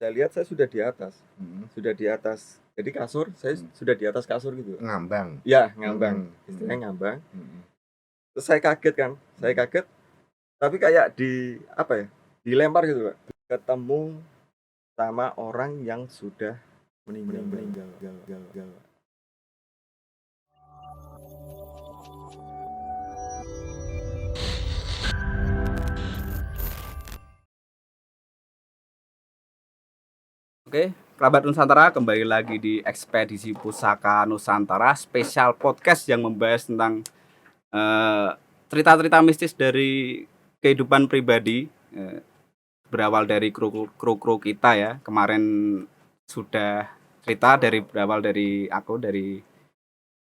Saya lihat saya sudah di atas. Mhm. Sudah di atas. Jadi kasur, saya sudah di atas kasur gitu. Ngambang. Ya, ngambang. Mhm. Istilahnya ngambang. Mhm. Terus saya kaget kan. Saya kaget, tapi kayak dilempar gitu, Pak. Ketemu sama orang yang sudah meninggal. Oke, kerabat Nusantara, kembali lagi di Ekspedisi Pusaka Nusantara, spesial podcast yang membahas tentang cerita-cerita mistis dari kehidupan pribadi, berawal dari kru kita ya. Kemarin sudah cerita berawal dari aku, dari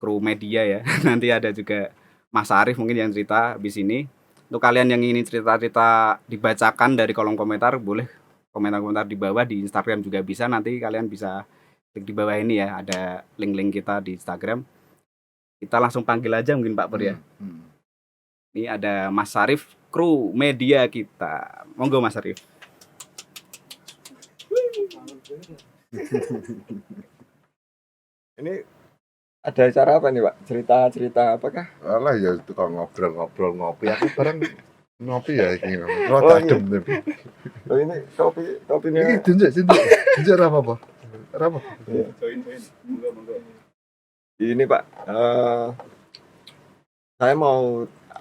kru media ya. Nanti ada juga Mas Arif mungkin yang cerita di sini. Untuk kalian yang ingin cerita-cerita dibacakan dari kolom komentar, boleh komentar-komentar di bawah, di Instagram juga bisa. Nanti kalian bisa klik di bawah ini ya, ada link-link kita di Instagram. Kita langsung panggil aja mungkin Pak Pur ya. Ini ada Mas Arif, kru media kita. Monggo Mas Arif. Ini ada acara apa nih, Pak? Cerita-cerita apakah? Alah ya itu kalau ngobrol-ngobrol ngopi aku bareng ngopi ya iki. Oh, Rada adem tapi. Oh, ini kopinya. Iki tunjuk apa? Apa? Join. Monggo. Ini Pak, saya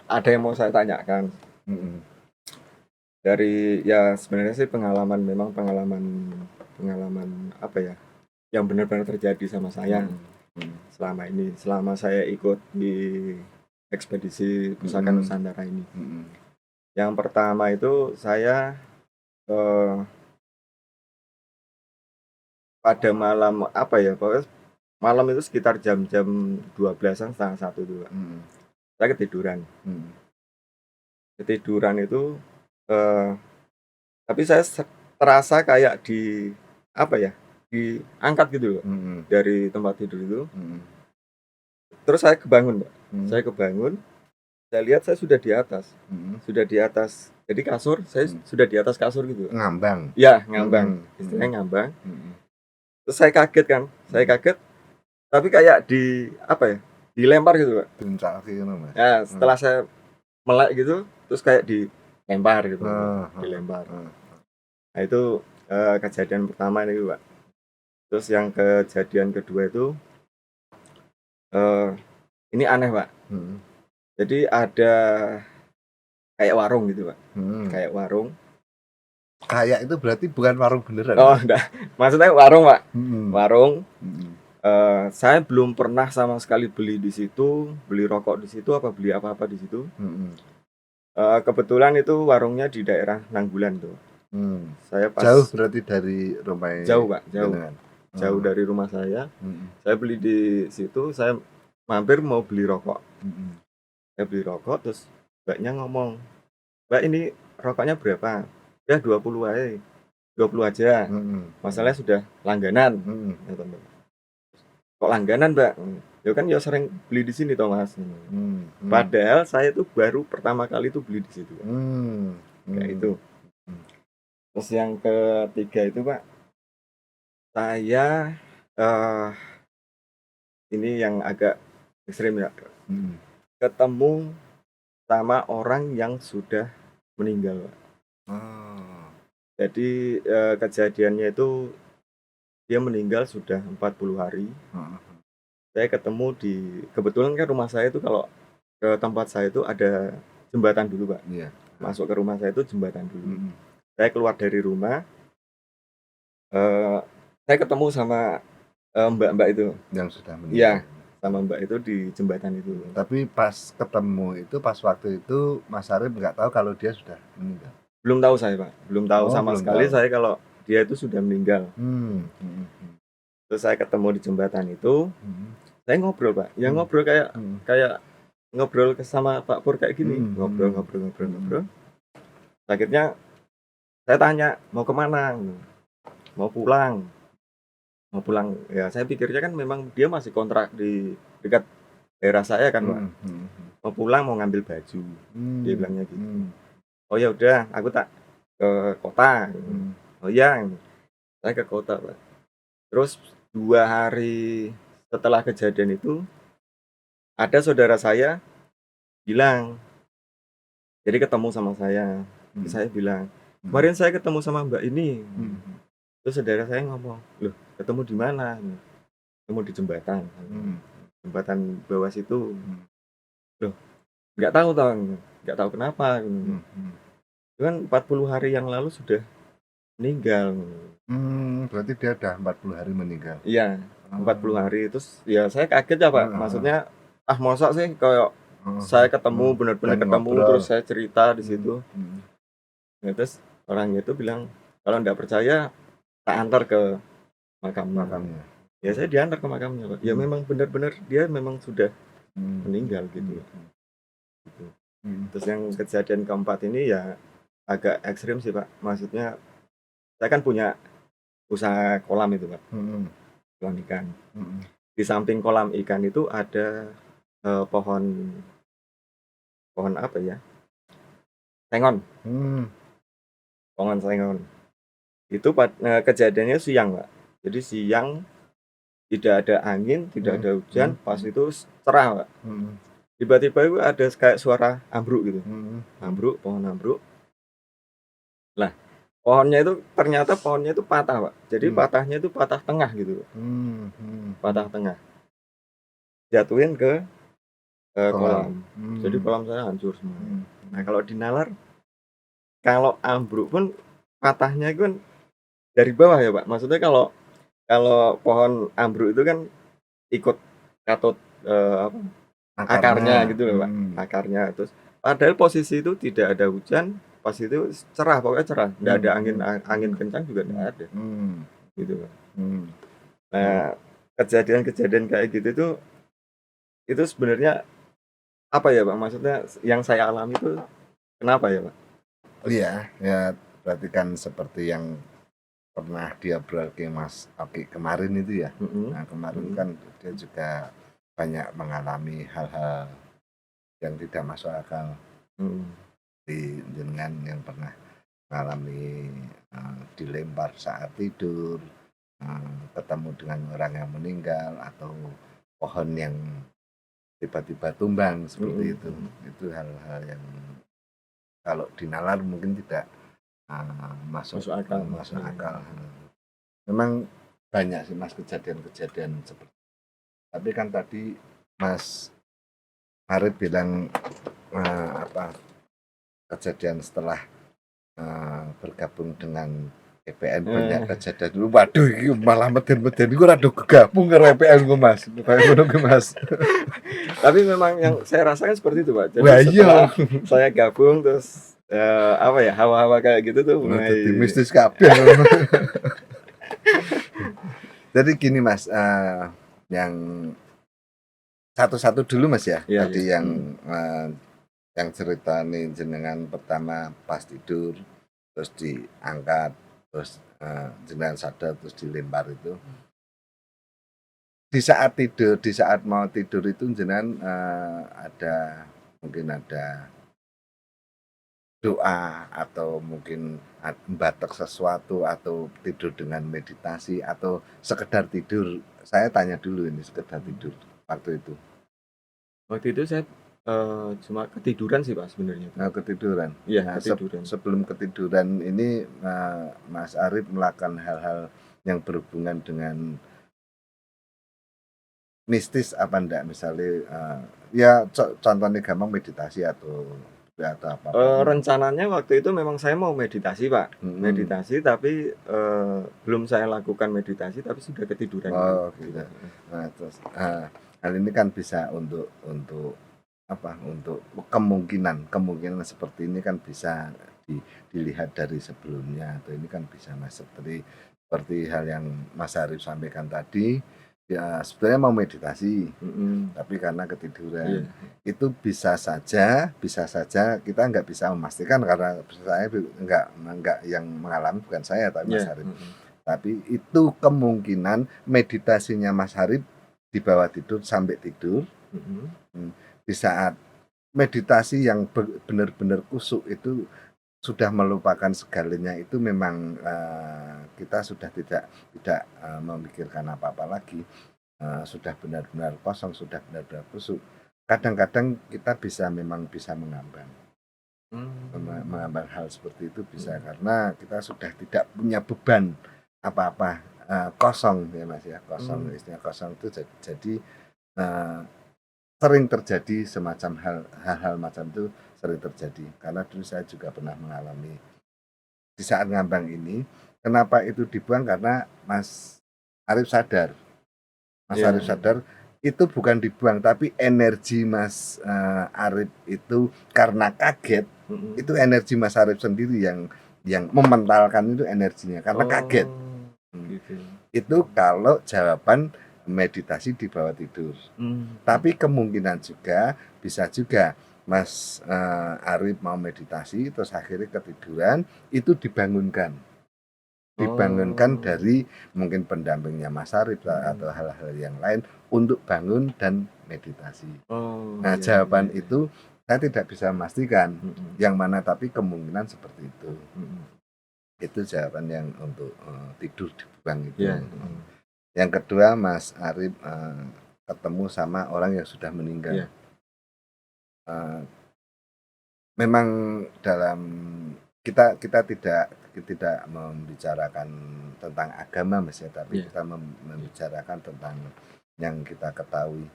ada yang mau saya tanyakan. Dari ya sebenarnya sih pengalaman apa ya, yang benar-benar terjadi sama saya selama ini, selama saya ikut di ekspedisi Pusaka Nusantara ini. Yang pertama itu saya pada malam pokoknya malam itu sekitar jam-jam 12-an, setengah 1 tuh, Pak. Saya ketiduran itu, tapi saya terasa kayak diangkat gitu loh, dari tempat tidur itu. Terus saya kebangun, Pak. Saya lihat saya sudah di atas. Jadi kasur, saya sudah di atas kasur gitu. Ngambang. Ya, ngambang. Istilahnya ngambang. Terus saya kaget kan. Tapi kayak dilempar gitu, Pak. Dincaki ngono, Mas. Ya, setelah saya melek gitu, terus kayak dilempar gitu. Dilempar. Nah, itu kejadian pertama ini, Pak. Terus yang kejadian kedua itu ini aneh, Pak. Jadi ada kayak warung gitu, Pak. Kayak warung. Kayak itu berarti bukan warung beneran. Oh, enggak. Maksudnya warung, Pak. Warung. Saya belum pernah sama sekali beli di situ, beli rokok di situ, beli apa-apa di situ. Kebetulan itu warungnya di daerah Nanggulan tuh. Jauh berarti dari rumah. Jauh, Pak. Jauh dari rumah saya. Saya beli di situ, saya mampir mau beli rokok. Saya beli rokok, terus mbaknya ngomong, "Mbak, ini rokoknya berapa?" Ya 20 aja. 20 aja. Masalahnya sudah langganan. Kok langganan, Mbak? Ya kan ya sering beli di sini toh, Mas. Padahal saya itu baru pertama kali itu beli di situ. Kayak itu. Terus yang ketiga itu, Pak, saya ini yang agak ekstrim ya. Ketemu sama orang yang sudah meninggal, Pak. Jadi kejadiannya itu dia meninggal sudah 40 hari. Saya ketemu kebetulan kan rumah saya itu kalau ke tempat saya itu ada jembatan dulu, Pak. Masuk ke rumah saya itu jembatan dulu. Saya keluar dari rumah, saya ketemu sama mbak-mbak itu yang sudah meninggal. Iya, sama mbak itu di jembatan itu. Tapi pas ketemu itu, pas waktu itu Mas Arif nggak tahu kalau dia sudah meninggal. Belum tahu saya, Pak. Belum tahu sama sekali saya kalau dia itu sudah meninggal. Terus saya ketemu di jembatan itu, saya ngobrol, Pak. Ya ngobrol kayak ngobrol sama Pak Pur kayak gini. Ngobrol. Akhirnya saya tanya, mau kemana? Mau pulang. Ya saya pikirnya kan memang dia masih kontrak di dekat daerah saya kan, Pak. Mau pulang, mau ngambil baju. Dia bilangnya gitu. Oh ya udah, aku tak ke kota. Oh iya. Saya ke kota, Pak. Terus 2 hari setelah kejadian itu, ada saudara saya bilang, jadi ketemu sama saya. Terus saya bilang, "Kemarin saya ketemu sama Mbak ini." Terus saudara saya ngomong, "Loh, ketemu di mana?" "Ketemu di jembatan." Jembatan bawah situ. "Loh, nggak tahu Bang, nggak tahu kenapa." Itu kan 40 hari yang lalu sudah meninggal. Berarti dia udah 40 hari meninggal. Iya, 40 hari. Terus ya saya kaget ya, Pak. Maksudnya, masa sih kayak saya ketemu, benar-benar Dan ketemu, ngobrol. terus saya cerita di situ. Ya, terus orangnya itu bilang, "Kalau nggak percaya, tak antar ke makamnya." Makamnya. Ya saya diantar ke makamnya, Pak. Ya memang benar-benar dia memang sudah meninggal gitu. Gitu. Terus yang kejadian keempat ini ya agak ekstrim sih, Pak. Maksudnya saya kan punya usaha kolam itu, Pak. Kolam ikan. Di samping kolam ikan itu ada pohon apa ya? Sengon. Pohon sengon. Itu kejadiannya siang, Pak. Jadi siang tidak ada angin, tidak ada hujan, pas itu cerah, Pak. Tiba-tiba itu ada kayak suara ambruk gitu. Ambruk, pohon ambruk. Lah, pohonnya itu ternyata pohonnya itu patah, Pak. Jadi patahnya itu patah tengah gitu. Patah tengah. Jatuhin ke kolam. Jadi kolam saya hancur semua. Nah, kalau di nalar, kalau ambruk pun patahnya itu kan dari bawah ya, Pak. Maksudnya kalau pohon ambruk itu kan ikut katut akarnya gitu loh, Pak. Akarnya. Terus padahal posisi itu tidak ada hujan, pas itu cerah, pokoknya cerah. Nggak ada angin kencang juga nggak ada. Gitu, Pak. Nah, kejadian-kejadian kayak gitu itu sebenarnya apa ya, Pak? Maksudnya yang saya alami itu kenapa ya, Pak? Oh iya, ya berarti kan seperti yang pernah dia berarti Mas Oki kemarin itu ya. Nah kemarin kan dia juga banyak mengalami hal-hal yang tidak masuk akal. Di jenengan yang pernah mengalami dilempar saat tidur, ketemu dengan orang yang meninggal, atau pohon yang tiba-tiba tumbang seperti itu hal-hal yang kalau dinalar mungkin tidak masuk akal. Memang banyak sih Mas kejadian-kejadian seperti itu. Tapi kan tadi Mas Arif bilang kejadian setelah bergabung dengan EPN banyak kejadian dulu. Waduh, ini malah meden-meden gue rada gabung ke EPN gue Mas. Mas. Tapi memang yang saya rasakan seperti itu, Pak. Jadi Wah, setelah saya gabung terus apa ya, hawa-hawa kayak gitu tuh mulai mistis kabeh. Jadi gini Mas, yang satu-satu dulu Mas ya. Tadi yang cerita nih jenengan pertama pas tidur terus diangkat, terus jenengan sadar terus dilempar itu. Di saat mau tidur itu jenengan mungkin ada doa atau mungkin membatak sesuatu atau tidur dengan meditasi atau sekedar tidur. Saya tanya dulu ini sekedar tidur waktu itu. Waktu itu saya cuma ketiduran sih, Pak, sebenarnya. Ketiduran. Iya, ketiduran. Sebelum ketiduran ini Mas Arif melakukan hal-hal yang berhubungan dengan mistis apa enggak, misalnya ya contohnya gampang meditasi atau apa? Rencananya waktu itu memang saya mau meditasi, Pak. Meditasi, tapi belum saya lakukan meditasi, tapi sudah ketiduran. Gitu. Nah, terus hal ini kan bisa untuk apa? Untuk kemungkinan seperti ini kan bisa dilihat dari sebelumnya, atau ini kan bisa seperti hal yang Mas Arif sampaikan tadi. Ya sebenarnya mau meditasi, tapi karena ketiduran. Itu bisa saja kita nggak bisa memastikan, karena saya nggak yang mengalami, bukan saya tapi Mas Arif. Tapi itu kemungkinan meditasinya Mas Arif di bawah tidur sampai tidur. Di saat meditasi yang benar-benar kusuk itu sudah melupakan segalanya itu memang kita sudah tidak memikirkan apa-apa lagi, sudah benar-benar kosong, sudah benar-benar kusuk. Kadang-kadang kita memang bisa mengambang. Mengambang hal seperti itu bisa karena kita sudah tidak punya beban apa-apa, kosong ya Mas ya, kosong. Istilah kosong itu jadi sering terjadi semacam hal-hal macam itu sering terjadi karena dulu saya juga pernah mengalami di saat ngambang ini. Kenapa itu dibuang? Karena Mas Arif sadar itu bukan dibuang tapi energi Mas Arif itu karena kaget. Itu energi Mas Arif sendiri yang mementalkan itu energinya karena kaget. Gitu. Itu kalau jawaban meditasi di bawah tidur. Tapi kemungkinan juga bisa juga Mas Arif mau meditasi terus akhirnya ketiduran, itu dibangunkan dari mungkin pendampingnya Mas Arif atau hal-hal yang lain untuk bangun dan meditasi. Jawaban itu saya tidak bisa memastikan yang mana, tapi kemungkinan seperti itu. Itu jawaban yang untuk tidur dibuang itu. Yang kedua, Mas Arif ketemu sama orang yang sudah meninggal. Memang dalam kita tidak membicarakan tentang agama Mas ya, tapi kita membicarakan tentang yang kita ketahui.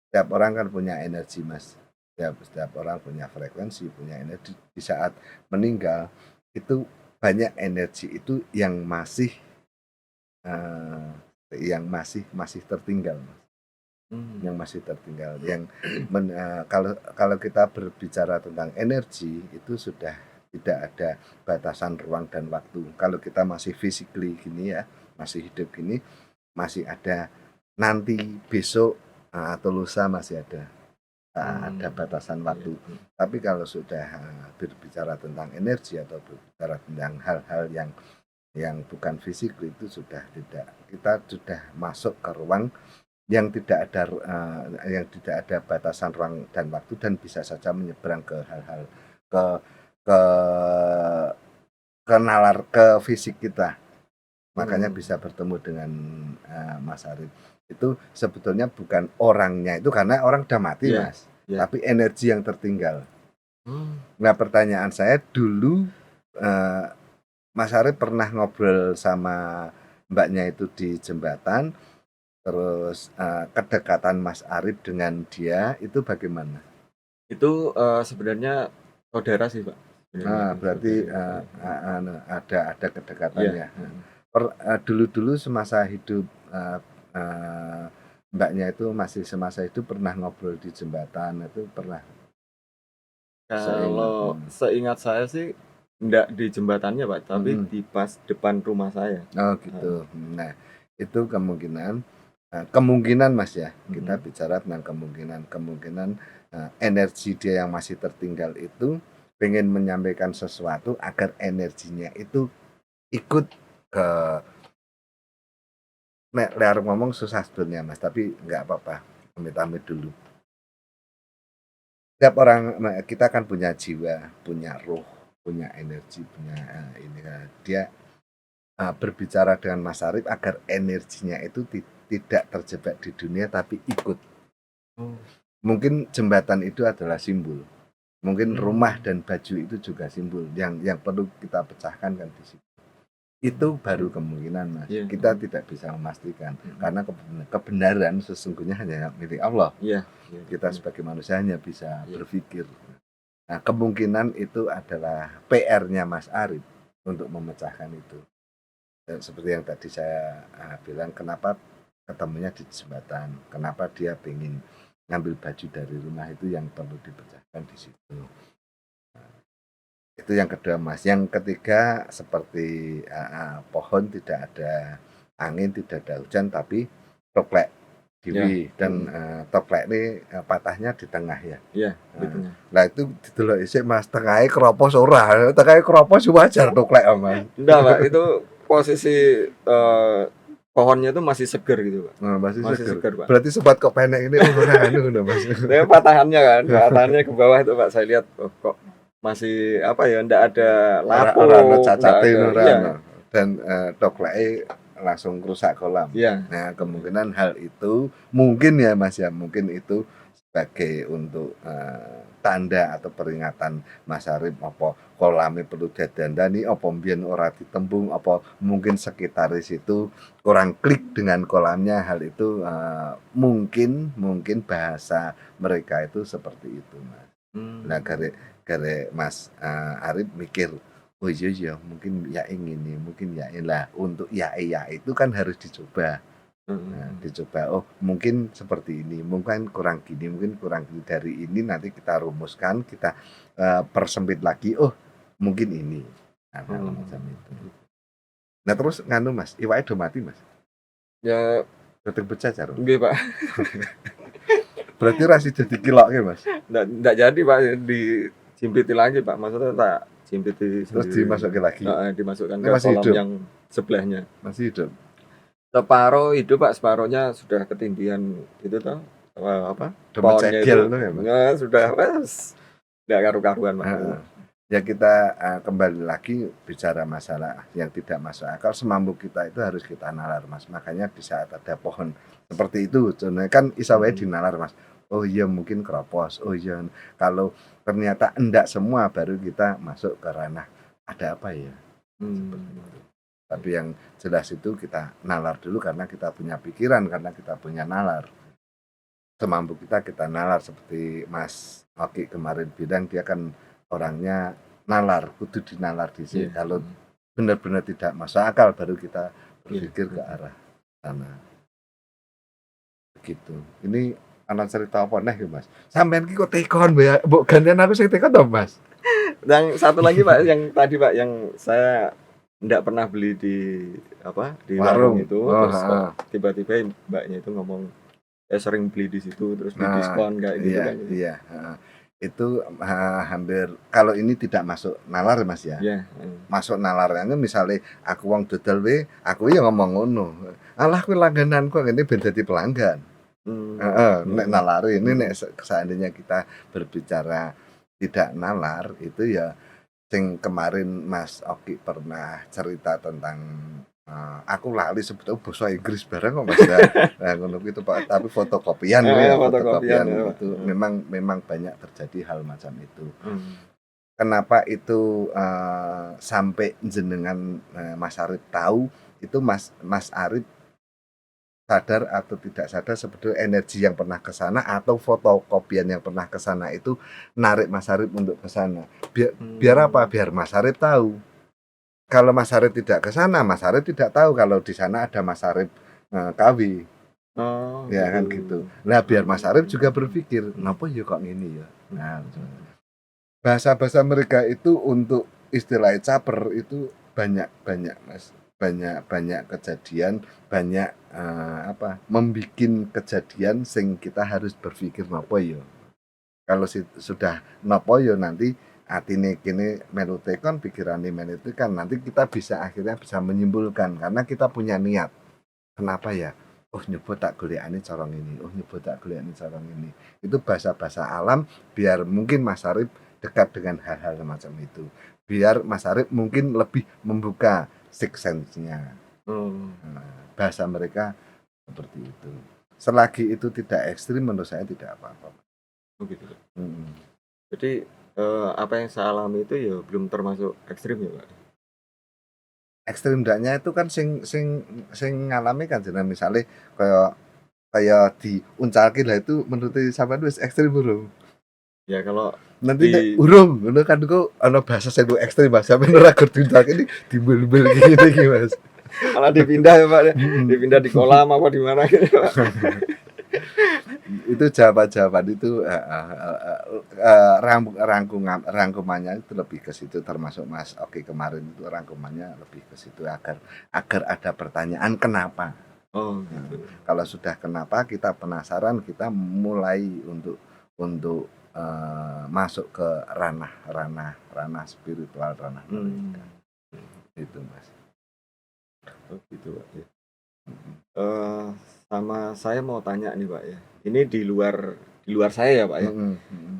Setiap orang kan punya energi Mas. Setiap orang punya frekuensi, punya energi. Di saat meninggal itu banyak energi itu yang masih tertinggal, yang masih tertinggal. Kalau kita berbicara tentang energi itu sudah tidak ada batasan ruang dan waktu. Kalau kita masih physically gini ya, masih hidup gini, masih ada nanti besok atau lusa masih ada batasan waktu. Tapi kalau sudah berbicara tentang energi atau berbicara tentang hal-hal yang bukan fisik itu sudah tidak, kita sudah masuk ke ruang yang tidak ada batasan ruang dan waktu dan bisa saja menyeberang ke hal-hal ke nalar ke fisik kita. Makanya bisa bertemu dengan Mas Arif. Itu sebetulnya bukan orangnya itu karena orang udah mati Mas, tapi energi yang tertinggal. Nah pertanyaan saya dulu, Mas Arif pernah ngobrol sama mbaknya itu di jembatan, terus kedekatan Mas Arif dengan dia itu bagaimana? Itu sebenarnya saudara sih Pak. Berarti ada kedekatannya. Dulu semasa hidup mbaknya itu masih semasa itu pernah ngobrol di jembatan itu pernah? Kalau seingat saya sih enggak di jembatannya Pak, tapi di pas depan rumah saya. Oh gitu. Nah itu kemungkinan Mas ya, kita bicara tentang kemungkinan energi dia yang masih tertinggal itu pengen menyampaikan sesuatu agar energinya itu ikut ke lear ngomong susah sebetulnya Mas, tapi nggak apa-apa, amit-amit dulu. Setiap orang kita kan punya jiwa, punya roh, punya energi, punya ini. Dia berbicara dengan Mas Arif agar energinya itu tidak terjebak di dunia tapi ikut. Mungkin jembatan itu adalah simbol. Mungkin rumah dan baju itu juga simbol yang perlu kita pecahkan kan di situ. Itu baru kemungkinan Mas. Kita tidak bisa memastikan karena kebenaran sesungguhnya hanya milik Allah. Kita sebagai manusia hanya bisa berpikir. Nah, kemungkinan itu adalah PR-nya Mas Arif untuk memecahkan itu. Dan seperti yang tadi saya bilang, kenapa ketemunya di jembatan, kenapa dia ingin ngambil baju dari rumah itu yang perlu dipecahkan di situ. Itu yang kedua Mas. Yang ketiga seperti pohon tidak ada angin, tidak ada hujan, tapi toplek Dewi dan toplek ini patahnya di tengah ya. Nah itu didelok isik Mas, tengahnya keropos ora, tengahnya keropos wajar toplek Mas. Enggak Pak, itu posisi pohonnya itu masih seger gitu Pak. Masih seger Pak. Berarti sempat kok pendek ini anu Mas. Tapi patahannya ke bawah itu Pak, saya lihat kok masih apa ya, ndak ada lapo, Ora ono ndak cacate ada, ora iya, ono. Dan dokleke langsung rusak kolam. iya. Nah, kemungkinan hal itu mungkin ya Mas ya, mungkin itu sebagai untuk tanda atau peringatan Mas Arif apa kolame perlu didandani apa mbiyen ora ditembung apa mungkin sekitar situ kurang klik dengan kolamnya hal itu mungkin bahasa mereka itu seperti itu Mas. Nah, Hmm. gare Mas Arif mikir, oh iya ya mungkin ya ini mungkin ya lah untuk ya itu kan harus dicoba. Nah, Hmm. dicoba oh mungkin seperti ini, mungkin kurang gini, mungkin kurang gini dari ini nanti kita rumuskan, kita persempit lagi, oh mungkin ini. Nah, hal macam itu. Nah, terus nganu Mas, iwake do mati Mas. Ya, Detik becacar. nggih Pak. Berarti rasi jadi kiloke Mas. Ndak jadi Pak, dijimpiti lagi Pak. Maksudnya tak jimpiti Terus sendiri. dimasukin lagi. Dimasukkan Ini ke masih kolam hidup. yang sebelahnya. Masih hidup. Separuh hidup Pak, separuhnya sudah ketinggian itu toh, apa? Udah Pohonnya mencegel itu. tuh ya Mas. Nah, sudah wes ndak karu-karuan Pak. Heeh. Ya kita kembali lagi bicara masalah yang tidak masuk akal semampu kita itu harus kita nalar Mas. Makanya di saat ada pohon seperti itu, contohnya kan isa wae dinalar Mas. Oh iya mungkin keropos. Oh iya kalau ternyata enggak semua baru kita masuk ke ranah ada apa ya? Seperti itu. Tapi yang jelas itu kita nalar dulu karena kita punya pikiran, karena kita punya nalar. Semampu kita nalar seperti Mas Oki kemarin bilang dia kan orangnya nalar, kudu dinalar di sini. Iya. Kalau benar-benar tidak masuk akal baru kita berpikir ke arah sana. Begitu. Ini ana cerita apa nih Mas? Sampeyan ki kok tekon mbok gantian aku sing tekon to Mas? Yang satu lagi Pak, yang tadi Pak, yang saya ndak pernah beli di apa, di warung itu, Oh, terus kok tiba-tiba mbaknya itu ngomong sering beli di situ terus Nah, didiskon kayak gitu iya, kan. iya, itu hampir kalau ini tidak masuk nalar Mas ya. Iya, Masuk nalarnya misalnya aku wong dodol we, aku ya ngomong ngono. Alah kuwi langgananku ngene ben dadi pelanggan. Nek nalari ini nek seandainya kita berbicara tidak nalar itu ya sing kemarin Mas Oki pernah cerita tentang aku lali sebetulnya bahasa Inggris bareng kok Mas ya. Nah, ngono itu Pak, tapi fotokopian ya, fotokopian ya, itu memang banyak terjadi hal macam itu. Kenapa itu sampai jenengan Mas Arif tahu itu Mas Arif sadar atau tidak sadar sebetulnya energi yang pernah ke sana atau fotokopian yang pernah ke sana itu narik Mas Arif untuk ke sana. Biar apa? Biar Mas Arif tahu. Kalau Mas Arif tidak ke sana, Mas Arif tidak tahu kalau di sana ada Mas Arif kawi. Oh, Ya kan gitu. Nah, biar Mas Arif juga berpikir, "Napa ya kok ngene ya?" Nah, bahasa-bahasa mereka itu untuk istilah caper itu banyak Mas. Banyak kejadian, banyak membikin kejadian sing kita harus berpikir napa ya. Kalau sudah napa ya nanti atine kene melu tekon, pikirane melu tekan, nanti kita akhirnya bisa menyimpulkan karena kita punya niat. Kenapa ya? Oh nyoba tak golekane cara ngene, oh nyoba tak golekane cara ngene. Itu bahasa-bahasa alam biar mungkin Mas Arif dekat dengan hal-hal semacam itu. Biar Mas Arif mungkin lebih membuka sixth sense-nya. Bahasa mereka seperti itu. Selagi itu tidak ekstrim menurut saya tidak apa-apa. Begitu. Jadi apa yang saya alami itu ya belum termasuk ekstrim ya Pak. Ekstrim ndaknya itu kan sing ngalami kan jenengan misale kayak diuncalke lah itu menurut sampean wis ekstrim urung? Ya kalau Nanti nek urung ngono kan kok ana bahasa sing ekstrim Mas. Sampeyan ora gur diuncalke ini dimbel-bel ngene iki Mas. malah dipindah ya Pak, dipindah di kolam apa di mana gitu Pak. Itu jawaban itu rangkumannya itu lebih ke situ termasuk Mas Oki kemarin itu rangkumannya lebih ke situ agar ada pertanyaan kenapa. Oh gitu. Kalau sudah kenapa kita penasaran kita mulai untuk masuk ke ranah spiritual, ranah mereka. Itu Mas. Oh gitu Pak ya. Sama saya mau tanya nih Pak ya. Ini di luar di luar saya ya Pak ya. Mm, mm,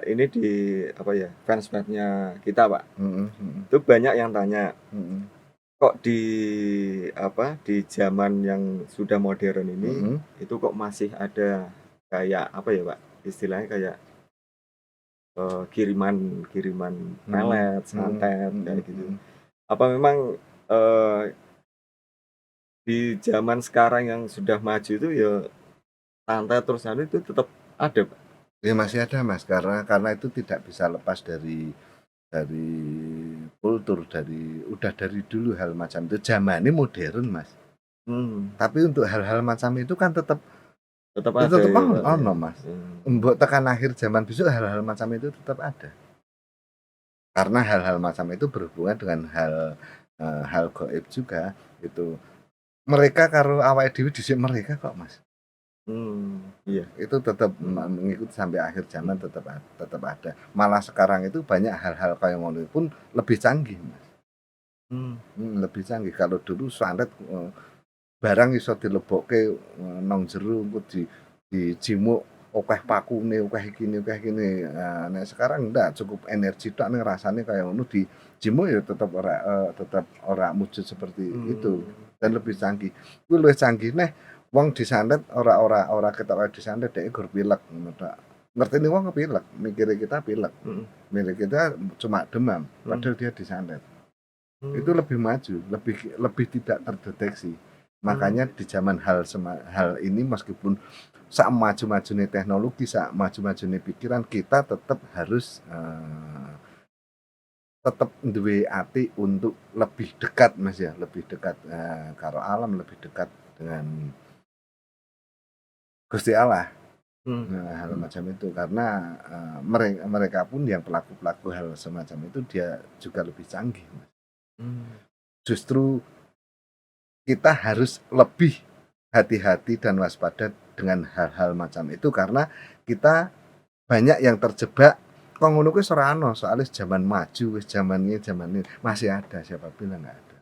Ini di apa ya, fans-fansnya kita Pak. mm, mm, Itu banyak yang tanya, mm, kok di apa, di zaman yang sudah modern ini mm, itu kok masih ada kayak apa ya Pak, istilahnya kayak kiriman pelet, santet kayak gitu. Apa memang di zaman sekarang yang sudah maju itu ya santet terus itu tetap ada Pak? Ya masih ada Mas, karena itu tidak bisa lepas dari kultur, udah dari dulu hal macam itu. Zaman ini modern Mas, tapi untuk hal-hal macam itu kan tetap Tetap itu ada tetap ya Pak ya? ono Mas. Mbok tekan akhir zaman besok hal-hal macam itu tetap ada. Karena hal-hal macam itu berhubungan dengan hal gaib juga itu. Mereka karo awake dhewe dhisik mereka kok Mas. Iya. Itu tetap mengikuti sampai akhir zaman, tetap ada. Malah sekarang itu banyak hal-hal kayak ngono pun lebih canggih Mas. Lebih canggih. Kalau dulu santet barang iso dilebokke nang jero engko dijimuk akeh pakune, akeh iki. Nek sekarang ndak, cukup energi tok ning rasane kaya ngono dijimuk ya tetap ora mujud seperti itu dan lebih canggih. Kuwi luwih canggih neh wong disantet ora ketok wae disantet dhek gur pilek ngono tok. Ngertine wong kepilek, mikire kita pilek. Mikire kita cuma demam, padahal dia disantet. Itu lebih maju, lebih tidak terdeteksi. Makanya di zaman hal ini meskipun sak maju-majune teknologi, sak maju-majune pikiran, kita tetap harus tetap duwe ati untuk lebih dekat Mas ya, lebih dekat karo alam, lebih dekat dengan Gusti Allah. Hal macam itu karena mereka pun yang pelaku-pelaku hal semacam itu dia juga lebih canggih Mas. Justru kita harus lebih hati-hati dan waspada dengan hal-hal macam itu karena kita banyak yang terjebak kok ngono kuwi ora ono soalnya zaman maju wis zaman ini masih ada, siapa bilang enggak ada.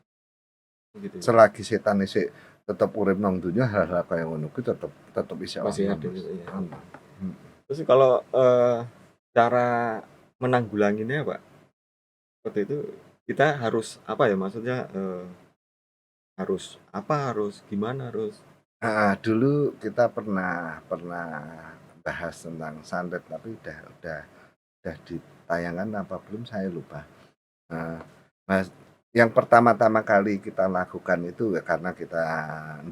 Gitu. Selagi setan isih tetap urip nang dunya, hal-hal kayak ngono kuwi tetep isih Masih ono, ada Mas. gitu ya. Ono. Terus kalau cara menanggulanginya Pak, seperti itu kita harus apa ya, maksudnya harus apa, harus gimana, harus Dulu kita pernah bahas tentang santet tapi udah ditayangkan apa belum saya lupa. Mas, yang pertama-tama kali kita lakukan itu ya karena kita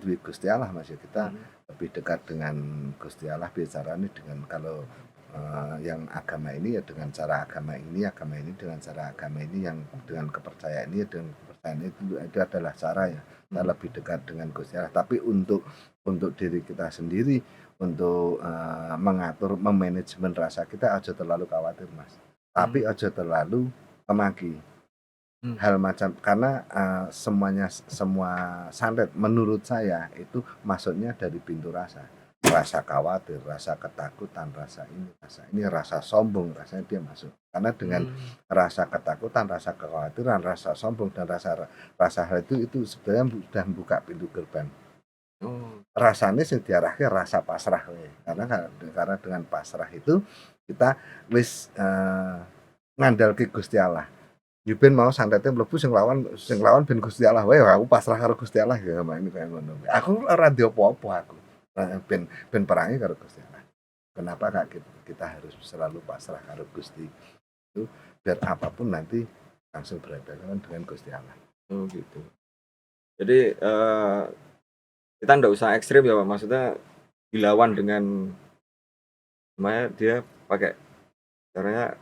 duwe Gusti Allah Mas ya, kita lebih dekat dengan Gusti Allah bicaranya dengan kalau yang agama ini ya dengan cara agama ini dengan cara agama ini, yang dengan kepercayaan ini dengan kepercayaan itu adalah cara ya kita lebih dekat dengan Gusti Allah. Tapi untuk diri kita sendiri, untuk mengatur memanajemen rasa kita aja terlalu khawatir Mas. Tapi aja terlalu kemaki. Hal macam karena semua santet menurut saya itu masuknya dari pintu rasa khawatir, rasa ketakutan, rasa ini rasa sombong, rasanya dia masuk karena dengan rasa ketakutan, rasa kekhawatiran, rasa sombong dan rasa hal itu sebenarnya sudah membuka pintu gerbang. Rasanya sing diarahke rasa pasrah karena dengan pasrah itu kita wis ngandalke Gusti Allah. Ya ben mau santete mlebu sing lawan ben Gusti Allah wae, aku pasrah karo Gusti Allah ya ini kaya ngono. Aku ora ndek apa-apa aku. Ben perangi karo Gusti Allah. Kenapa kita harus selalu pasrah karo Gusti itu biar apapun nanti langsung berhadapan dengan Gusti Allah. Oh gitu. Jadi kita ndak usah ekstrim ya Pak, maksudnya dilawan dengan namanya dia pakai caranya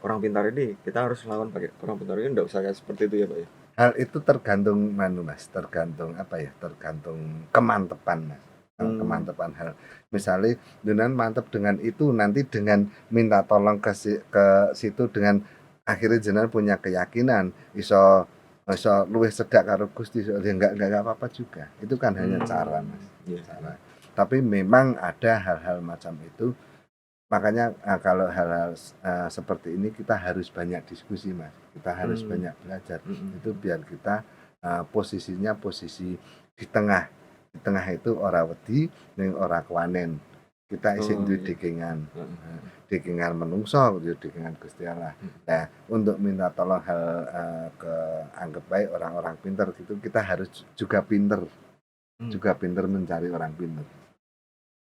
orang pintar ini kita harus lawan pakai orang pintar ini, ndak usah kayak seperti itu ya Pak ya. Hal itu tergantung Mas, tergantung kemantepan Mas. Kemantepan hal. Misalnya dengan mantep dengan itu nanti dengan minta tolong ke situ dengan akhirnya jenengan punya keyakinan iso luwih sedak karo Gusti ya enggak apa-apa juga. Itu kan hanya cara Mas. Cara. Tapi memang ada hal-hal macam itu. Makanya kalau hal-hal seperti ini kita harus banyak diskusi Mas. Kita harus banyak belajar. Itu biar kita posisinya posisi di tengah. Di tengah itu ora wedi ning ora kuwanen. Kita isih Oh, duwe iya. dekengan. Heeh. Dekengan menungso, ya dekengan Gusti Allah. Nah, untuk minta tolong hal ke anggap baik orang-orang pintar gitu, kita harus juga pinter, juga pinter mencari orang pintar.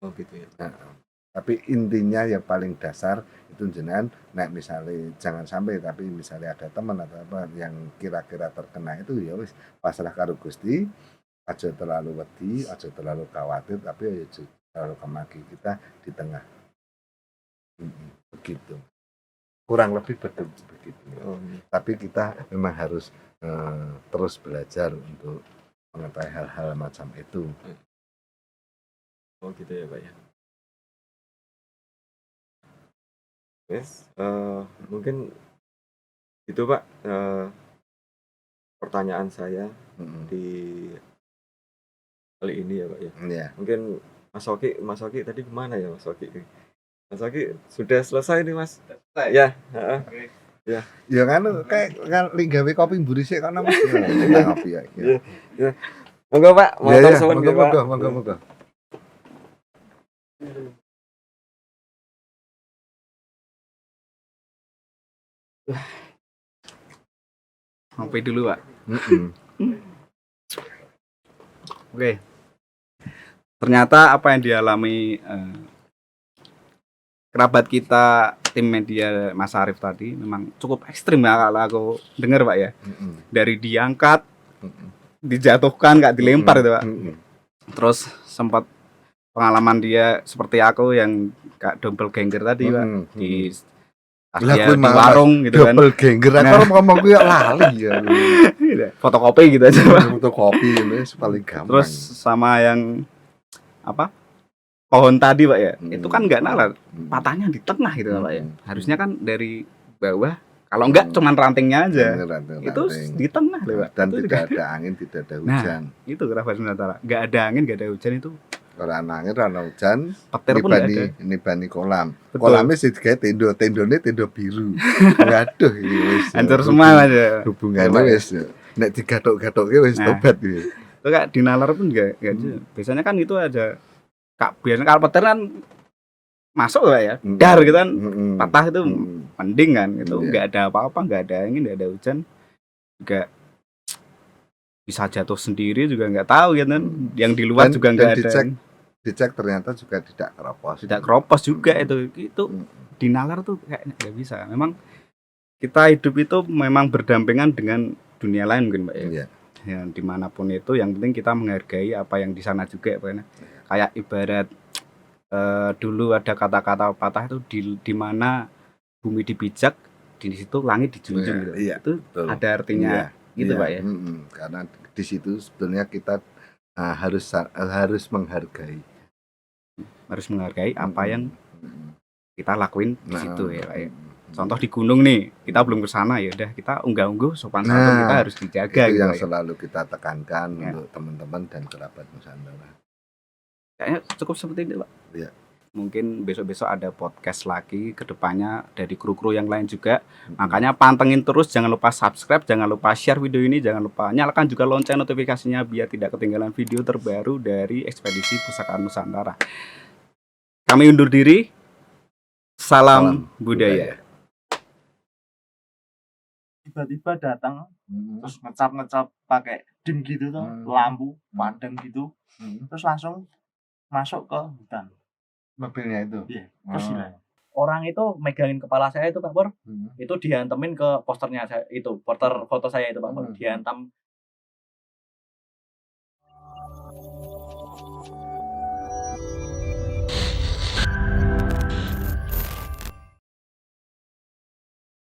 Oh gitu ya. Heeh. Tapi intinya yang paling dasar itu jenengan nek misalnya jangan sampai tapi misalnya ada teman atau apa yang kira-kira terkena itu ya wis pasrah karo Gusti, aja terlalu wedi, aja terlalu khawatir tapi aja terlalu kemaki kita di tengah. Begitu. Kurang lebih begitu. Oh, iya. Tapi kita memang harus terus belajar untuk mengetahui hal-hal macam itu. Oh gitu ya Pak ya. Yes, mungkin itu Pak pertanyaan saya di kali ini ya Pak ya. Iya. Mungkin Mas Oki tadi kemana ya Mas Oki? Mas Oki sudah selesai nih Mas. Ya, heeh. Ya. Ya kan kayak lek gawe kopi mburi sik kan Mas. Kita ngopi ya. Ya. Monggo Pak, motor suwun nggih, Pak. Monggo. Ngopi dulu, Pak. Oke. Ternyata apa yang dialami kerabat kita tim media Mas Arif tadi memang cukup ekstrim ya kalau aku dengar Pak ya. Dari diangkat, dijatuhkan, nggak dilempar itu Pak. Terus sempat pengalaman dia seperti aku yang kayak doppelganger tadi Pak di dia di warung gitu kan. Doppelganger aku ngomong gue lali ya. Fotokopi gitu aja Pak. Fotokopi ini paling gampang. Terus sama yang apa? Pohon tadi Pak ya, itu kan nggak nalar, patahnya di tengah gitu Pak ya. Harusnya kan dari bawah, kalau enggak cuman rantingnya aja, itu di tengah loh Pak. Dan itu tidak ada angin, tidak ada hujan. Nah, itu kerabat Nusantara, nggak ada angin, nggak ada hujan itu. Orang angin, orang hujan, petir pun nggak ada. Nibani kolam. Betul. Kolamnya sih kayak tendone tendo biru. Waduh, hancur semua aja. Hubungannya wis, nek digatok-gatok wis tobat gitu. Itu kayak di nalar pun nggak biasanya kan itu ada. Biasanya kalau petir kan masuk Pak ya, dar gitu kan, patah itu mending kan, itu nggak ada apa-apa, nggak ada angin, nggak ada hujan, juga bisa jatuh sendiri juga nggak tahu gitu kan, yang di luar juga nggak ada. Dicek ternyata juga tidak keropos juga itu di nalar tuh kayaknya nggak bisa. Memang kita hidup itu memang berdampingan dengan dunia lain mungkin Pak ya. Ya dimanapun itu yang penting kita menghargai apa yang di sana juga Pak. Kayak ibarat dulu ada kata-kata patah itu di mana bumi dipijak di situ langit dijunjung gitu. Itu betul. Ada artinya gitu Pak ya. Karena di situ sebenarnya kita harus menghargai. Harus menghargai apa yang kita lakuin di situ ya Pak ya. Contoh di gunung nih, kita belum ke sana ya udah kita unggah-ungguh sopan santun kita harus dijaga itu gitu. Yang selalu kita tekankan untuk teman-teman dan kerabat Nusantara. Kayaknya cukup seperti itu Pak. Iya. Mungkin besok-besok ada podcast lagi ke depannya dari kru-kru yang lain juga. Makanya pantengin terus, jangan lupa subscribe, jangan lupa share video ini, jangan lupa nyalakan juga lonceng notifikasinya biar tidak ketinggalan video terbaru dari Ekspedisi Pusaka Nusantara. Kami undur diri. Salam budaya. Tiba-tiba datang terus ngecap pakai dim gitu tuh, lampu padang gitu, terus langsung masuk ke hutan mobilnya itu. Iya, terus hilang. Orang itu megangin kepala saya itu Pak Pur, itu dihantemin ke posternya saya itu, poster foto saya itu Pak Pur, dihantam